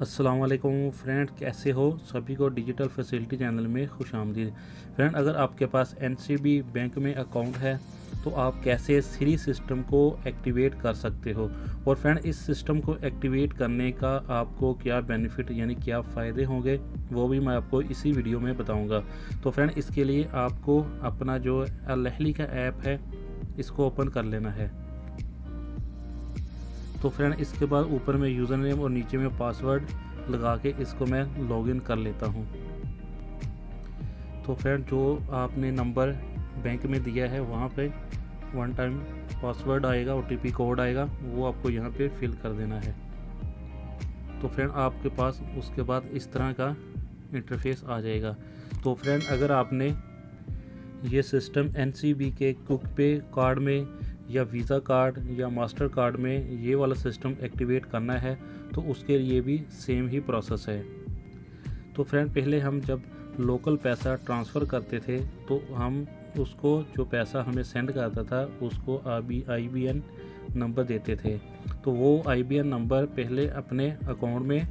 अस्सलाम वालेकुम फ्रेंड, कैसे हो? सभी को डिजिटल फैसिलिटी चैनल में खुशामदीद। फ्रेंड, अगर आपके पास एनसीबी बैंक में अकाउंट है तो आप कैसे सिरी सिस्टम को एक्टिवेट कर सकते हो, और फ्रेंड इस सिस्टम को एक्टिवेट करने का आपको क्या बेनिफिट यानी क्या फ़ायदे होंगे वो भी मैं आपको इसी वीडियो में बताऊंगा। तो फ्रेंड, इसके लिए आपको अपना जो अल-अहली का ऐप है इसको ओपन कर लेना है। तो फ्रेंड, इसके बाद ऊपर में यूज़र नेम और नीचे में पासवर्ड लगा के इसको मैं लॉगिन कर लेता हूँ। तो फ्रेंड, जो आपने नंबर बैंक में दिया है वहाँ पे वन टाइम पासवर्ड आएगा, ओटीपी कोड आएगा, वो आपको यहाँ पे फिल कर देना है। तो फ्रेंड, आपके पास उसके बाद इस तरह का इंटरफेस आ जाएगा। तो फ्रेंड, अगर आपने ये सिस्टम एनसीबी के क्विक पे कार्ड में या वीज़ा कार्ड या मास्टर कार्ड में ये वाला सिस्टम एक्टिवेट करना है तो उसके लिए भी सेम ही प्रोसेस है। तो फ्रेंड, पहले हम जब लोकल पैसा ट्रांसफ़र करते थे तो हम उसको जो पैसा हमें सेंड करता था उसको IBN नंबर देते थे। तो वो IBN नंबर पहले अपने अकाउंट में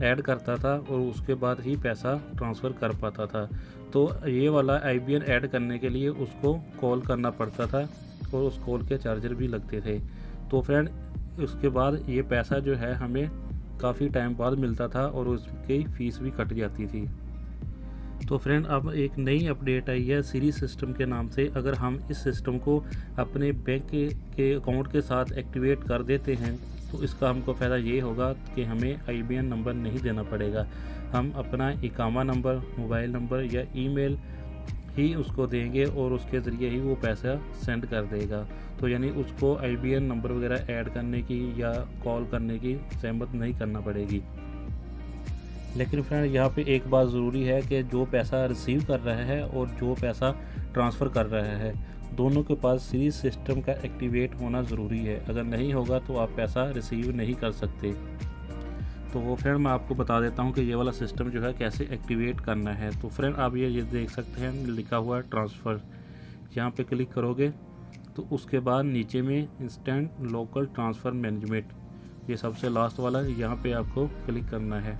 ऐड करता था और उसके बाद ही पैसा ट्रांसफ़र कर पाता था। तो ये वाला IBN ऐड करने के लिए उसको कॉल करना पड़ता था और उस कॉल के चार्जर भी लगते थे। तो फ्रेंड, उसके बाद ये पैसा जो है हमें काफ़ी टाइम बाद मिलता था और उसकी फ़ीस भी कट जाती थी। तो फ्रेंड, अब एक नई अपडेट आई है सिरी सिस्टम के नाम से। अगर हम इस सिस्टम को अपने बैंक के अकाउंट के साथ एक्टिवेट कर देते हैं तो इसका हमको फ़ायदा ये होगा कि हमें IBN नंबर नहीं देना पड़ेगा। हम अपना इकामा नंबर, मोबाइल नंबर या ईमेल ही उसको देंगे और उसके ज़रिए ही वो पैसा सेंड कर देगा। तो यानी उसको IBN नंबर वगैरह ऐड करने की या कॉल करने की ज़हमत नहीं करना पड़ेगी। लेकिन फ्रेंड, यहाँ पे एक बात ज़रूरी है कि जो पैसा रिसीव कर रहा है और जो पैसा ट्रांसफ़र कर रहा है दोनों के पास सीरीज सिस्टम का एक्टिवेट होना ज़रूरी है। अगर नहीं होगा तो आप पैसा रिसीव नहीं कर सकते। तो वो फ्रेंड, मैं आपको बता देता हूँ कि ये वाला सिस्टम जो है कैसे एक्टिवेट करना है। तो फ्रेंड, आप ये देख सकते हैं लिखा हुआ है ट्रांसफ़र। यहाँ पे क्लिक करोगे तो उसके बाद नीचे में इंस्टेंट लोकल ट्रांसफ़र मैनेजमेंट, ये सबसे लास्ट वाला, यहाँ पे आपको क्लिक करना है।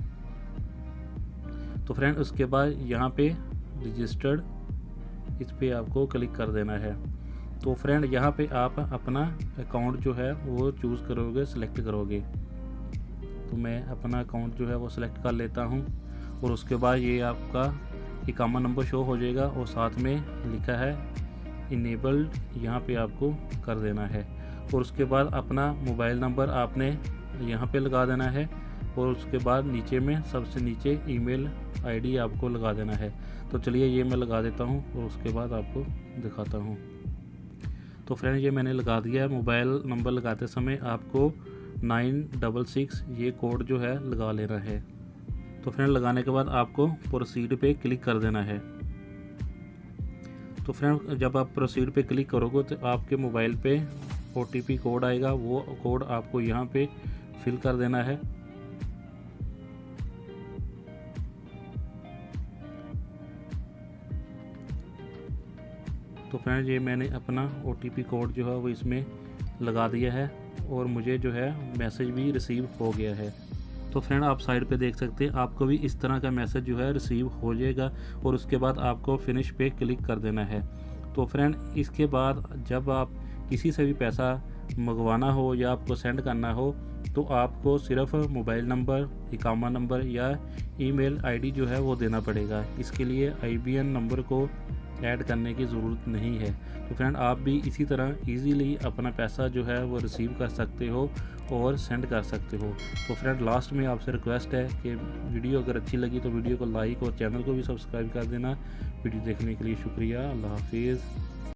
तो फ्रेंड, उसके बाद यहाँ पे रजिस्टर्ड, इस पे आपको क्लिक कर देना है। तो फ्रेंड, यहाँ पे आप अपना अकाउंट जो है वो चूज़ करोगे, सिलेक्ट करोगे। तो मैं अपना अकाउंट जो है वो सिलेक्ट कर लेता हूँ और उसके बाद ये आपका इकामा नंबर शो हो जाएगा और साथ में लिखा है इनेबल्ड, यहाँ पे आपको कर देना है। और उसके बाद अपना मोबाइल नंबर आपने यहाँ पे लगा देना है और उसके बाद नीचे में सबसे नीचे ईमेल ID आपको लगा देना है। तो चलिए ये मैं लगा देता हूँ और उसके बाद आपको दिखाता हूँ। तो फ्रेंड, ये मैंने लगा दिया है। मोबाइल नंबर लगाते समय आपको 966 ये कोड जो है लगा लेना है। तो फ्रेंड, लगाने के बाद आपको प्रोसीड पे क्लिक कर देना है। तो फ्रेंड, जब आप प्रोसीड पे क्लिक करोगे तो आपके मोबाइल पे OTP कोड आएगा, वो कोड आपको यहाँ पे फिल कर देना है। तो फ्रेंड, ये मैंने अपना OTP कोड जो है वो इसमें लगा दिया है और मुझे जो है मैसेज भी रिसीव हो गया है। तो फ्रेंड, आप साइड पे देख सकते हैं आपको भी इस तरह का मैसेज जो है रिसीव हो जाएगा और उसके बाद आपको फिनिश पे क्लिक कर देना है। तो फ्रेंड, इसके बाद जब आप किसी से भी पैसा मंगवाना हो या आपको सेंड करना हो तो आपको सिर्फ मोबाइल नंबर, इकामा नंबर या ईमेल ID जो है वो देना पड़ेगा। इसके लिए IBN नंबर को ऐड करने की ज़रूरत नहीं है। तो फ्रेंड, आप भी इसी तरह इजीली अपना पैसा जो है वो रिसीव कर सकते हो और सेंड कर सकते हो। तो फ्रेंड, लास्ट में आपसे रिक्वेस्ट है कि वीडियो अगर अच्छी लगी तो वीडियो को लाइक और चैनल को भी सब्सक्राइब कर देना। वीडियो देखने के लिए शुक्रिया। अल्लाह हाफिज़।